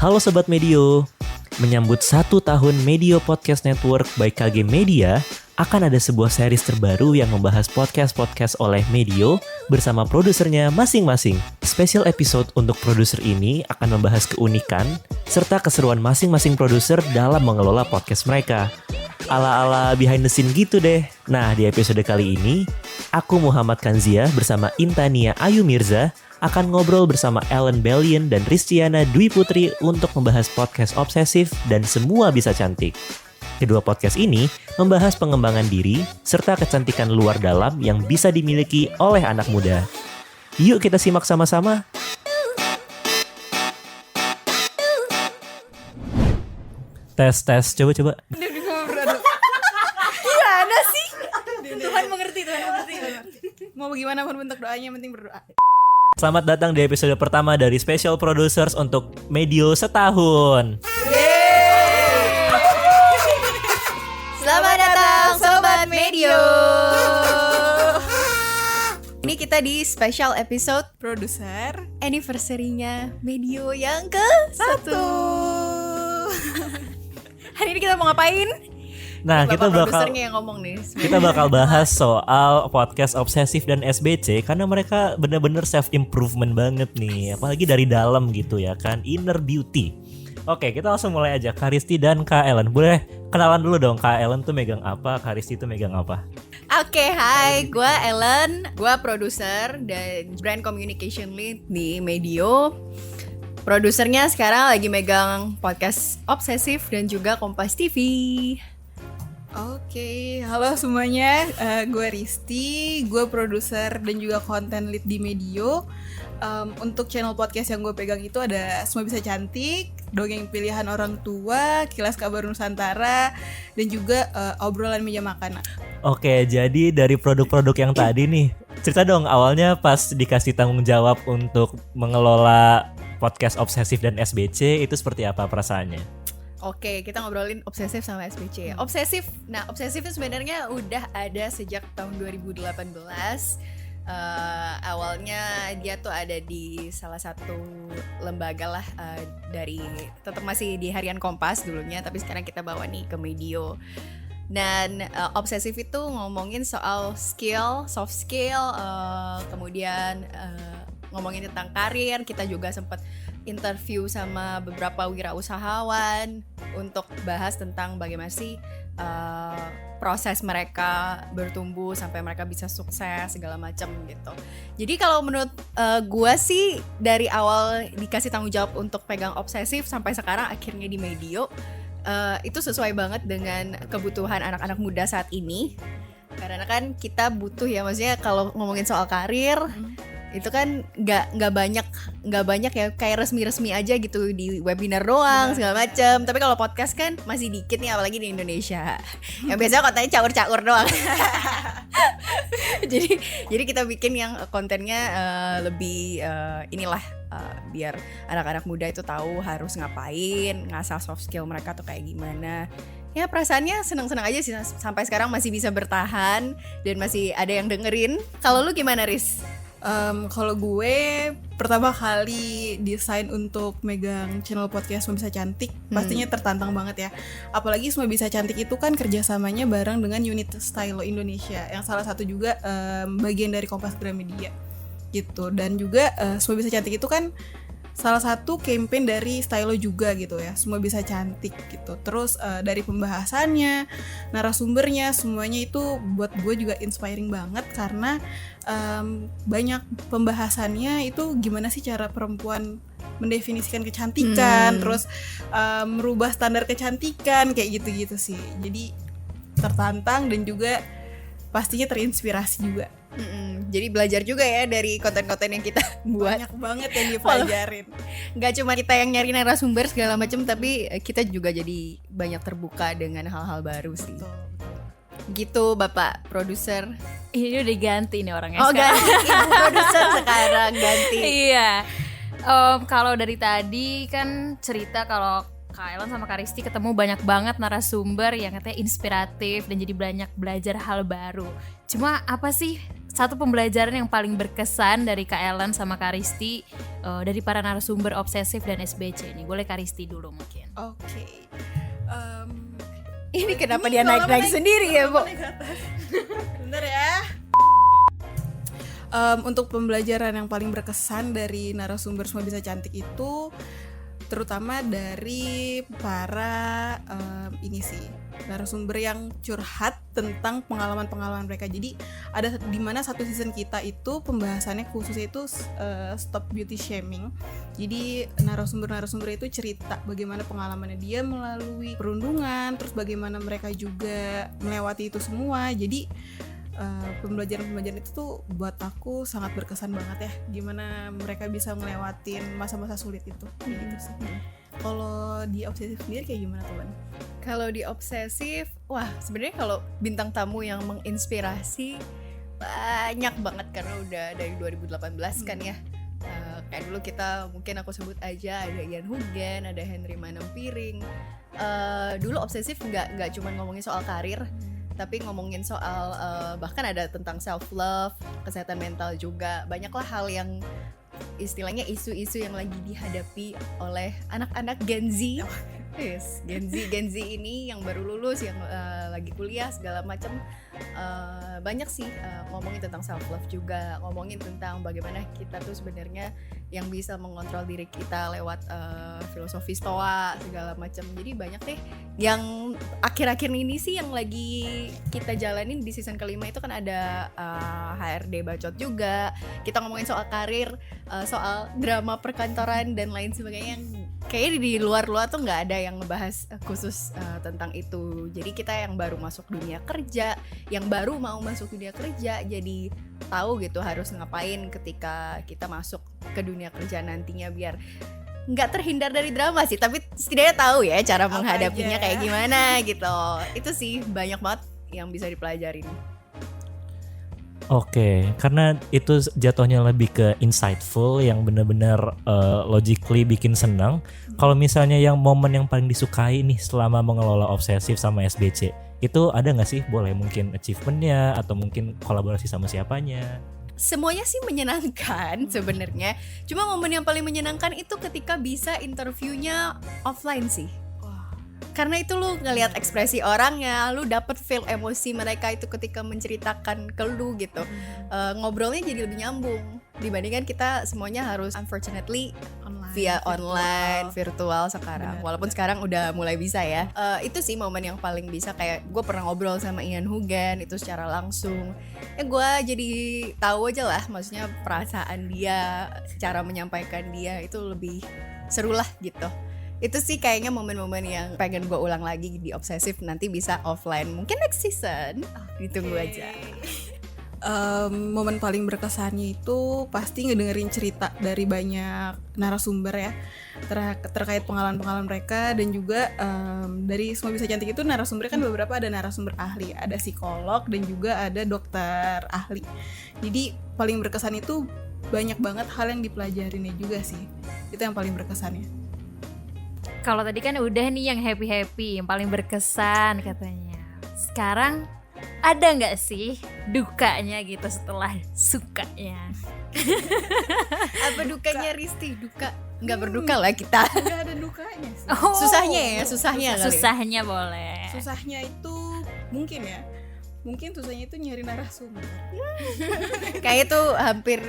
Halo Sobat Medio, menyambut 1 tahun Medio Podcast Network by KG Media, akan ada sebuah series terbaru yang membahas podcast-podcast oleh Medio bersama produsernya masing-masing. Special episode untuk produser ini akan membahas keunikan serta keseruan masing-masing produser dalam mengelola podcast mereka. Ala-ala behind the scene gitu deh. Nah, di episode kali ini, aku Muhammad Kanzia bersama Intania Ayu Mirza akan ngobrol bersama Ellen Bellion dan Ristiana Dwi Putri untuk membahas podcast obsesif dan semua bisa cantik. Kedua podcast ini membahas pengembangan diri serta kecantikan luar dalam yang bisa dimiliki oleh anak muda. Yuk kita simak sama-sama. Tes, coba. Gimana sih? Tuhan mengerti. Mau bagaimana pun bentuk doanya, yang penting berdoa. Selamat datang di episode pertama dari Special Producers untuk Medio setahun. Selamat datang Sobat Medio. Ini kita di special episode produser anniversary-nya Medio yang ke-1. Hari ini kita mau ngapain? Nah, Bapak kita produsernya yang ngomong nih. kita bakal bahas soal podcast obsesif dan SBC karena mereka bener-bener self improvement banget nih, apalagi dari dalam gitu ya kan, inner beauty. Oke, kita langsung mulai aja. Kak Risti dan Kak Ellen, boleh kenalan dulu dong. Kak Ellen tuh megang apa, Kak Risti tuh megang apa? Oke, hai, gue Ellen, gue produser dan brand communication lead di Medio. Produsernya sekarang lagi megang podcast obsesif dan juga Kompas TV. Oke, halo semuanya, gue Risti, gue produser dan juga content lead di Medio. Untuk channel podcast yang gue pegang itu ada Semua Bisa Cantik, Dongeng Pilihan Orang Tua, Kilas Kabar Nusantara, dan juga Obrolan Meja Makan. Oke, jadi dari produk-produk yang tadi nih, cerita dong awalnya pas dikasih tanggung jawab untuk mengelola podcast obsesif dan SBC itu seperti apa perasaannya? Oke, kita ngobrolin obsesif sama SBC. Obsesif itu sebenarnya udah ada sejak tahun 2018. Awalnya dia tuh ada di salah satu lembaga lah, dari tetap masih di Harian Kompas dulunya, tapi sekarang kita bawa nih ke Medio. Dan obsesif itu ngomongin soal skill, soft skill, kemudian ngomongin tentang karir. Kita juga sempat interview sama beberapa wirausahawan untuk bahas tentang bagaimana sih proses mereka bertumbuh sampai mereka bisa sukses segala macam gitu. Jadi kalau menurut gue sih dari awal dikasih tanggung jawab untuk pegang obsesif sampai sekarang akhirnya di Medio, itu sesuai banget dengan kebutuhan anak-anak muda saat ini. Karena kan kita butuh ya, maksudnya kalau ngomongin soal karir itu kan nggak banyak ya, kayak resmi aja gitu di webinar doang segala macam. Tapi kalau podcast kan masih dikit nih, apalagi di Indonesia yang biasanya katanya caur-caur doang. jadi kita bikin yang kontennya lebih biar anak-anak muda itu tahu harus ngapain, ngasah soft skill mereka tuh kayak gimana. Ya perasaannya senang-senang aja sih, sampai sekarang masih bisa bertahan dan masih ada yang dengerin. Kalau lu gimana, Riz? Kalau gue pertama kali desain untuk megang channel podcast Semua Bisa Cantik, pastinya tertantang banget ya. Apalagi Semua Bisa Cantik itu kan kerjasamanya bareng dengan unit Stylo Indonesia, yang salah satu juga bagian dari Kompas Gramedia gitu. Dan juga Semua Bisa Cantik itu kan salah satu campaign dari Stylo juga gitu ya, Semua Bisa Cantik gitu. Terus dari pembahasannya, narasumbernya, semuanya itu buat gue juga inspiring banget. Karena banyak pembahasannya itu gimana sih cara perempuan mendefinisikan kecantikan, terus merubah standar kecantikan, kayak gitu-gitu sih. Jadi tertantang dan juga pastinya terinspirasi juga. Jadi belajar juga ya dari konten-konten yang kita buat. Banyak banget yang dipelajarin. Gak cuma kita yang nyari narasumber segala macam, tapi kita juga jadi banyak terbuka dengan hal-hal baru sih. Betul. Gitu Bapak produser. Ini udah ganti nih orangnya. Oh ganti, Ibu produser sekarang ganti. Iya. Kalau dari tadi kan cerita kalau Kak Ellen sama Kak Risti ketemu banyak banget narasumber yang katanya inspiratif dan jadi banyak belajar hal baru. Cuma apa sih satu pembelajaran yang paling berkesan dari Kak Ellen sama Kak Risti dari para narasumber obsesif dan SBC ini. Boleh Kak Risti dulu mungkin. Oke. Ini kenapa dia naik-naik sendiri ya, Bu? Bentar ya. Untuk pembelajaran yang paling berkesan dari narasumber Semua Bisa Cantik itu terutama dari para narasumber yang curhat tentang pengalaman-pengalaman mereka. Jadi ada di mana satu season kita itu pembahasannya khususnya itu stop beauty shaming. Jadi narasumber itu cerita bagaimana pengalamannya dia melalui perundungan, terus bagaimana mereka juga melewati itu semua. Jadi pembelajaran itu tuh buat aku sangat berkesan banget ya, gimana mereka bisa ngelewatin masa-masa sulit itu gitu sih. Kalau di obsesif sendiri kayak gimana teman? Kalau di obsesif, wah sebenarnya kalau bintang tamu yang menginspirasi banyak banget karena udah dari 2018 kan ya. Kayak dulu mungkin aku sebut aja ada Ian Hugen, ada Henry Manampiring. Dulu obsesif nggak cuma ngomongin soal karir, tapi ngomongin soal bahkan ada tentang self love, kesehatan mental juga. Banyaklah hal yang istilahnya isu-isu yang lagi dihadapi oleh anak-anak Gen Z. Yes, Gen Z ini yang baru lulus, yang lagi kuliah segala macam. Banyak sih ngomongin tentang self love juga, ngomongin tentang bagaimana kita tuh sebenarnya yang bisa mengontrol diri kita lewat filosofi stoa segala macam. Jadi banyak deh yang akhir-akhir ini sih yang lagi kita jalanin di season kelima itu kan ada HRD bacot juga. Kita ngomongin soal karir, soal drama perkantoran dan lain sebagainya yang kayaknya di luar tuh nggak ada yang ngebahas khusus tentang itu. Jadi kita yang baru masuk dunia kerja, yang baru mau masuk dunia kerja, jadi tahu gitu harus ngapain ketika kita masuk ke dunia kerja nantinya biar nggak terhindar dari drama sih, tapi setidaknya tahu ya cara menghadapinya kayak gimana gitu. Itu sih banyak banget yang bisa dipelajarin. Oke, karena itu jatuhnya lebih ke insightful yang benar-benar logically bikin senang. Kalau misalnya yang momen yang paling disukai nih selama mengelola obsesif sama SBC, itu ada nggak sih? Boleh mungkin achievementnya atau mungkin kolaborasi sama siapanya? Semuanya sih menyenangkan sebenarnya. Cuma momen yang paling menyenangkan itu ketika bisa interviewnya offline sih. Karena itu lu ngelihat ekspresi orangnya, lu dapet feel emosi mereka itu ketika menceritakan ke lu gitu. Ngobrolnya jadi lebih nyambung dibandingkan kita semuanya harus unfortunately via online, virtual sekarang. Walaupun sekarang udah mulai bisa ya. Itu sih momen yang paling bisa, kayak gue pernah ngobrol sama Ian Hugen itu secara langsung. Gue jadi tahu aja lah, maksudnya perasaan dia, cara menyampaikan dia itu lebih seru lah gitu. Itu sih kayaknya momen-momen yang pengen gue ulang lagi di obsesif, nanti bisa offline mungkin next season. Ditunggu aja. Momen paling berkesannya itu pasti ngedengerin cerita dari banyak narasumber ya terkait pengalaman-pengalaman mereka, dan juga dari Semua Bisa Cantik itu narasumbernya kan beberapa ada narasumber ahli, ada psikolog dan juga ada dokter ahli. Jadi paling berkesan itu banyak banget hal yang dipelajarinnya juga sih. Itu yang paling berkesannya. Kalau tadi kan udah nih yang happy-happy, yang paling berkesan katanya. Sekarang ada nggak sih dukanya gitu setelah sukanya? Apa dukanya Risti? Duka? Nggak berduka lah kita. Nggak ada dukanya sih. Oh, susahnya kali. Susahnya boleh. Susahnya itu mungkin susahnya itu nyari narasumber. Kayak itu hampir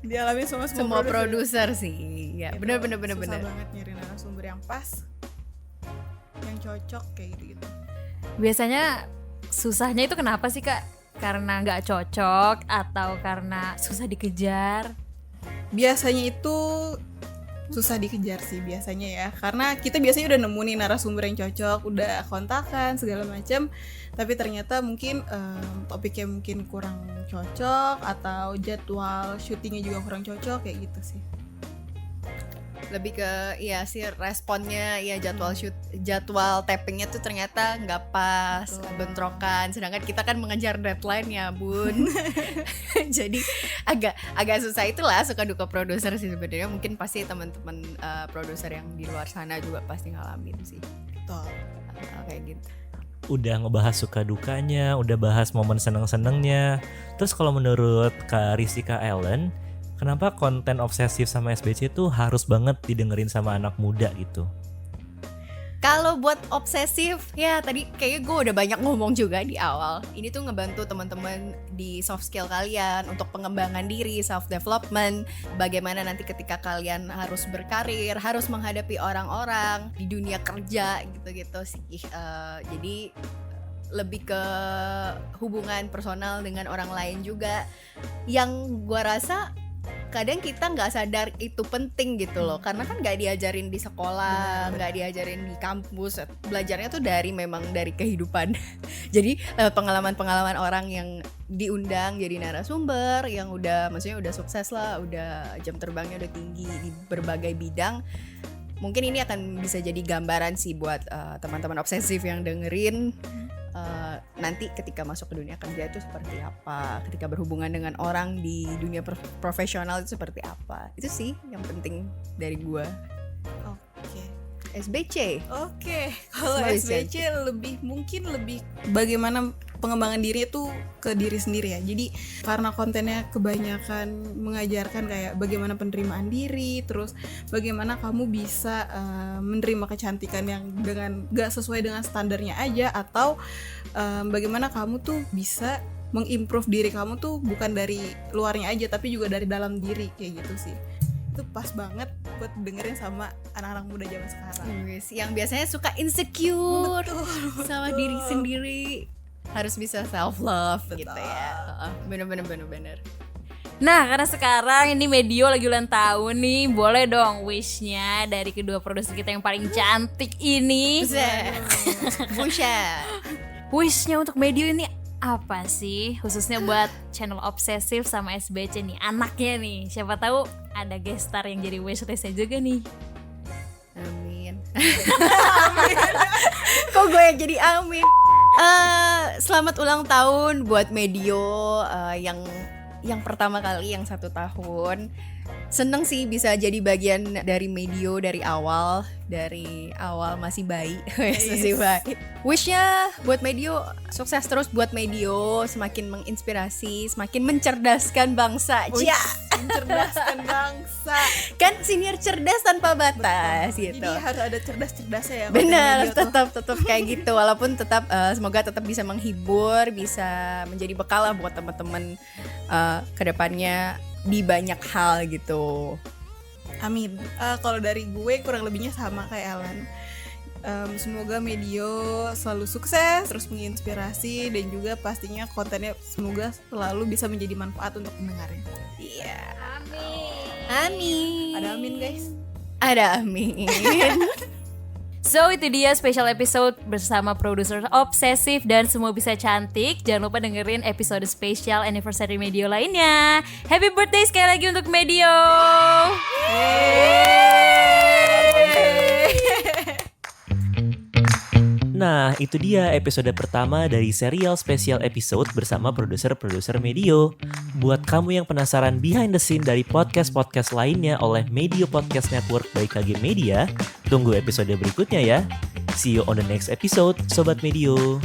dialami semua produser sih. Ya, benar. Susah banget nyari narasumber yang pas, yang cocok kayak gitu. Biasanya susahnya itu kenapa sih Kak? Karena nggak cocok atau karena susah dikejar? Biasanya itu susah dikejar sih biasanya ya, karena kita biasanya udah nemu nih narasumber yang cocok, udah kontakan segala macam, tapi ternyata mungkin topiknya mungkin kurang cocok atau jadwal syutingnya juga kurang cocok kayak gitu sih. Lebih ke iya sih responnya, ya jadwal tappingnya tuh ternyata nggak pas, bentrokan, sedangkan kita kan mengejar deadline ya bun. Jadi agak susah. Itulah suka duka produser sih sebenarnya. Mungkin pasti teman-teman produser yang di luar sana juga pasti ngalamin sih. Betul. Kayak gitu. udah ngebahas suka dukanya, udah bahas momen seneng-senengnya. Terus kalau menurut Kak Rizika Ellen, kenapa konten obsesif sama SBC itu harus banget didengerin sama anak muda gitu? Kalau buat obsesif, ya tadi kayaknya gue udah banyak ngomong juga di awal. Ini tuh ngebantu teman-teman di soft skill kalian untuk pengembangan diri, self development. Bagaimana nanti ketika kalian harus berkarir, harus menghadapi orang-orang di dunia kerja gitu-gitu sih. Jadi lebih ke hubungan personal dengan orang lain juga. Yang gue rasa kadang kita nggak sadar itu penting gitu loh, karena kan nggak diajarin di sekolah, nggak diajarin di kampus, belajarnya tuh memang dari kehidupan. Jadi pengalaman-pengalaman orang yang diundang jadi narasumber, yang maksudnya udah sukses lah, udah jam terbangnya udah tinggi di berbagai bidang. Mungkin ini akan bisa jadi gambaran sih buat teman-teman obsesif yang dengerin. Nanti ketika masuk ke dunia kerja itu seperti apa, ketika berhubungan dengan orang di dunia profesional itu seperti apa. Itu sih yang penting dari gua. Oke. SBC. Oke, kalau Semua SBC mungkin lebih bagaimana pengembangan diri itu ke diri sendiri ya. Jadi karena kontennya kebanyakan mengajarkan kayak bagaimana penerimaan diri, terus bagaimana kamu bisa menerima kecantikan yang gak sesuai dengan standarnya aja, atau bagaimana kamu tuh bisa mengimprove diri kamu tuh bukan dari luarnya aja tapi juga dari dalam diri, kayak gitu sih. Itu pas banget buat dengerin sama anak-anak muda zaman sekarang. Yang biasanya suka insecure sama diri sendiri, harus bisa self love gitu ya. Bener. Nah, karena sekarang ini Medio lagi ulang tahun nih, boleh dong wish-nya dari kedua produser kita yang paling cantik ini. Buset. Wish-nya untuk Medio ini apa sih? Khususnya buat channel obsesif sama SBC nih, anaknya nih. Siapa tahu ada guest star yang jadi wishlist-nya juga nih. Amin. Kok gue yang jadi amin? Selamat ulang tahun buat Medio yang pertama kali, yang 1 tahun. Seneng sih bisa jadi bagian dari Medio dari awal masih bayi. Masih bayi. Wishnya buat Medio sukses terus, buat Medio semakin menginspirasi, semakin mencerdaskan bangsa. Mencerdaskan bangsa. Kan senior cerdas tanpa batas. Gitu. Jadi harus ada cerdas-cerdasnya ya. Benar, tetap kayak gitu. Walaupun tetap semoga tetap bisa menghibur, bisa menjadi bekal lah buat teman-teman kedepannya di banyak hal gitu. Amin. Kalau dari gue kurang lebihnya sama kayak Ellen. Semoga Medio selalu sukses, terus menginspirasi, dan juga pastinya kontennya semoga selalu bisa menjadi manfaat untuk pendengarnya. Iya. Amin. Ada amin guys. Ada amin. So itu dia special episode bersama produser obsesif dan semua bisa cantik. Jangan lupa dengerin episode spesial anniversary Medio lainnya. Happy birthday sekali lagi untuk Medio. Nah, itu dia episode pertama dari serial spesial episode bersama produser-produser Medio. Buat kamu yang penasaran behind the scene dari podcast-podcast lainnya oleh Medio Podcast Network by KG Media, tunggu episode berikutnya ya. See you on the next episode, Sobat Medio.